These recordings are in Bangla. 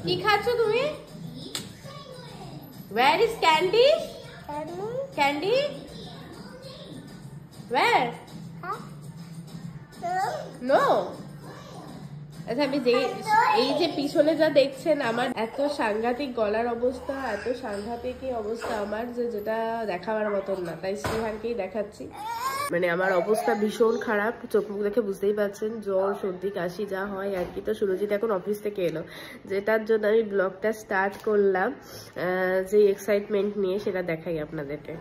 কি খাচ্ছ তুমি? Where is candy? Candy? Where? No. আচ্ছা আমি যে এই যে পিছনে যা দেখছেন আমার এত সাংঘাতিক গলার অবস্থা, এত সাংঘাতিক অবস্থা আমার যেটা দেখাবার মতন না, তাই শ্রীহানকেই দেখাচ্ছি। মানে আমার অবস্থা ভীষণ খারাপ, চোখ মুখ দেখে বুঝতেই পারছেন, জ্বর সর্দি কাশি যা হয় আর কি। তো সুরজিৎ এখন অফিস থেকে এলো, যেটার জন্য আমি ব্লগটা স্টার্ট করলাম, যে এক্সাইটমেন্ট নিয়ে সেটা দেখাই আপনাদেরকে।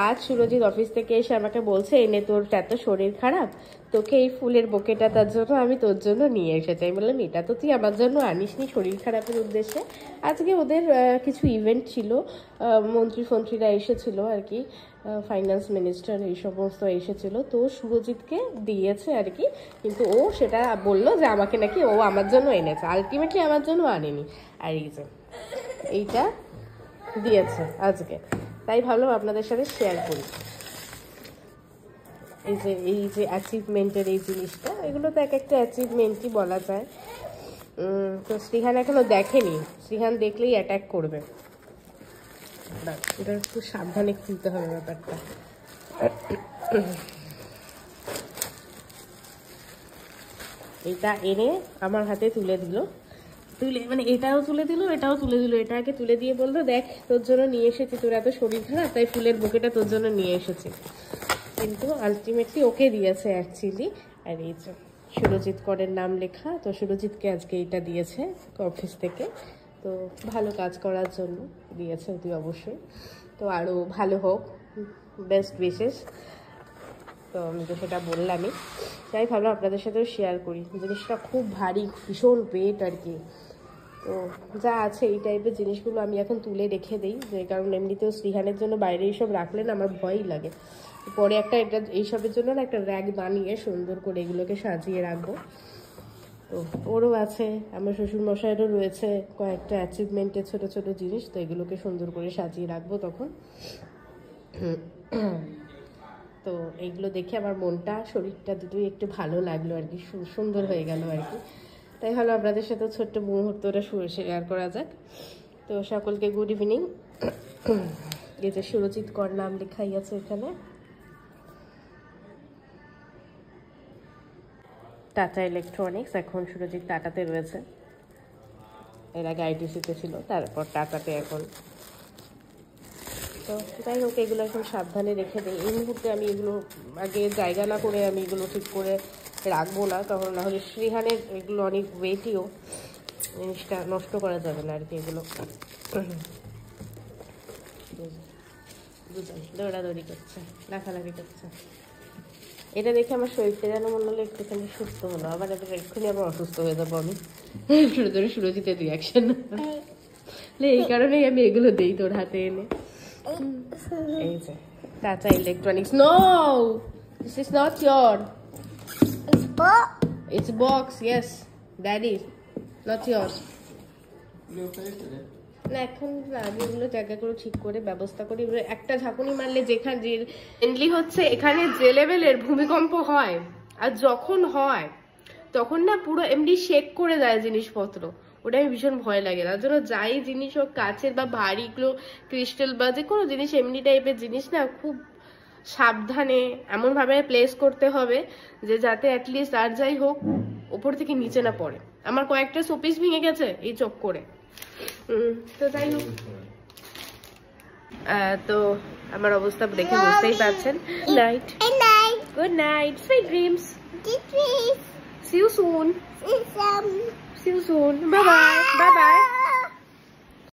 আজ সুরজিৎ অফিস থেকে এসে আমাকে বলছে, এনে তোর এত শরীর খারাপ, তোকে এই ফুলের বোকেটা তার জন্য আমি তোর জন্য নিয়ে এসেছি। আমি বললাম এটা তো তুই আমার জন্য আনিসনি শরীর খারাপের উদ্দেশ্যে। আজকে ওদের কিছু ইভেন্ট ছিল, মন্ত্রীরা এসেছিল আর কি, ফাইন্যান্স মিনিস্টার এই সমস্ত এসেছিল, তো সুরজিৎকে দিয়েছে আর কি। কিন্তু ও সেটা বললো যে আমাকে নাকি ও আমার জন্য এনেছে, আলটিমেটলি আমার জন্য আনেনি। আর এই যে এইটা দিয়েছে আজকে, তাই ভাবলাম আপনাদের সাথে শেয়ার করি। এই যে অ্যাচিভমেন্টের এই জিনিসটা, এগুলো তো এক একটা অ্যাচিভমেন্টই বলা যায়। তো শ্রীহান এখনো দেখেনি, শ্রীহান দেখলেই অ্যাটাক করবে। এটা একটু সাবধানে খুলতে হবে ব্যাপারটা। এটা এনে আমার হাতে তুলে দিল, মানে এটাও তুলে দিল, এটাও তুলে দিল। এটা আগে তুলে দিয়ে বললো, দেখ তোর জন্য নিয়ে এসেছি, তোর এত শরীর খারাপ তাই ফুলের বুকেটা তোর জন্য নিয়ে এসেছি। কিন্তু আলটিমেটলি ওকে দিয়েছে অ্যাকচুয়ালি। আর এই যে সুরজিৎ করের নাম লেখা, তো সুরজিৎকে আজকে এটা দিয়েছে অফিস থেকে, তো ভালো কাজ করার জন্য দিয়েছে তুই অবশ্যই। তো আরও ভালো হোক, বেস্ট উইশেস। তো আমি তো সেটা বললামই, তাই ভাবলাম আপনাদের সাথেও শেয়ার করি। জিনিসটা খুব ভারী, ভীষণ ওয়েট আর কি। তো যা আছে এই টাইপের জিনিসগুলো আমি এখন তুলে রেখে দিই, যে কারণ এমনিতেও শ্রীহানের জন্য বাইরে এইসব রাখলে না আমার ভয়ই লাগে। পরে এটা এইসবের জন্য না একটা র্যাক বানিয়ে সুন্দর করে এগুলোকে সাজিয়ে রাখবো। তো ওরও আছে, আমার শ্বশুরমশাইয়েরও রয়েছে কয়েকটা অ্যাচিভমেন্টের ছোট ছোট জিনিস, তো এগুলোকে সুন্দর করে সাজিয়ে রাখবো তখন। তো এইগুলো দেখে আমার মনটা শরীরটা দুটোই একটু ভালো লাগলো আর কি, সুন্দর হয়ে গেল আর কি। তাই হলো আপনাদের সাথে ছোট্ট মুহূর্তটা শেয়ার করা যাক। তো সকলকে গুড ইভিনিং। এই যে সুরজিৎ কর নাম লেখাই আছে এখানে, টাটা ইলেকট্রনিক্স। এখন সুরজিৎ টাটাতে রয়েছে, এর আগে আইটিসিতে ছিল, তারপর টাটাতে এখন। তো যাই হোক, এগুলো এখন সাবধানে রেখে দিই। এই মুহূর্তে আমি এগুলো আগে জায়গা না করে আমি এগুলো ঠিক করে রাখবো না, তখন না হলে শ্রীহানের এগুলো অনেক ওয়েটিও, জিনিসটা নষ্ট করা যাবে না আর কি। এগুলো দৌড়াদৌড়ি করছে, লাফালাফি করছে, এটা দেখে আমার শরীরটা যেন মনে হলো একটুখানি সুস্থ হলো, আবার এক্ষুনি আবার অসুস্থ হয়ে যাবো আমি। সুরজিতের রিয়াকশন, এই কারণেই আমি এগুলো দিই তোর হাতে এনে। এই যে Tata electronics. No, this is not your, it's box. Yes daddy, not your. না এখন আমি এগুলো জায়গা করে ঠিক করে ব্যবস্থা করি। একটা ঝাঁকুনি মারলে যেখানে মেনলি হচ্ছে এখানে যে লেভেলের ভূমিকম্প হয়, আর যখন হয় তখন না পুরো এমনি শেক করে দেয় জিনিসপত্র, ওটা আমি ভীষণ ভয় লাগে। তার জন্য যাই জিনিস হোক, কাচের বা ভারীগুলো, ক্রিস্টাল বা যে কোনো জিনিস এমনি টাইপের জিনিস না খুব সাবধানে এমনভাবে প্লেস করতে হবে যে যাতে অ্যাটলিস্ট আর যাই হোক ওপর থেকে নিচে না পড়ে। আমার কয়েকটা শোপিস ভেঙে গেছে এই চোখ করে। তো যাই হোক, তো আমার অবস্থা দেখে বুঝতেই পারছেন। Night, good night, sweet dreams, see you soon, bye bye, bye bye.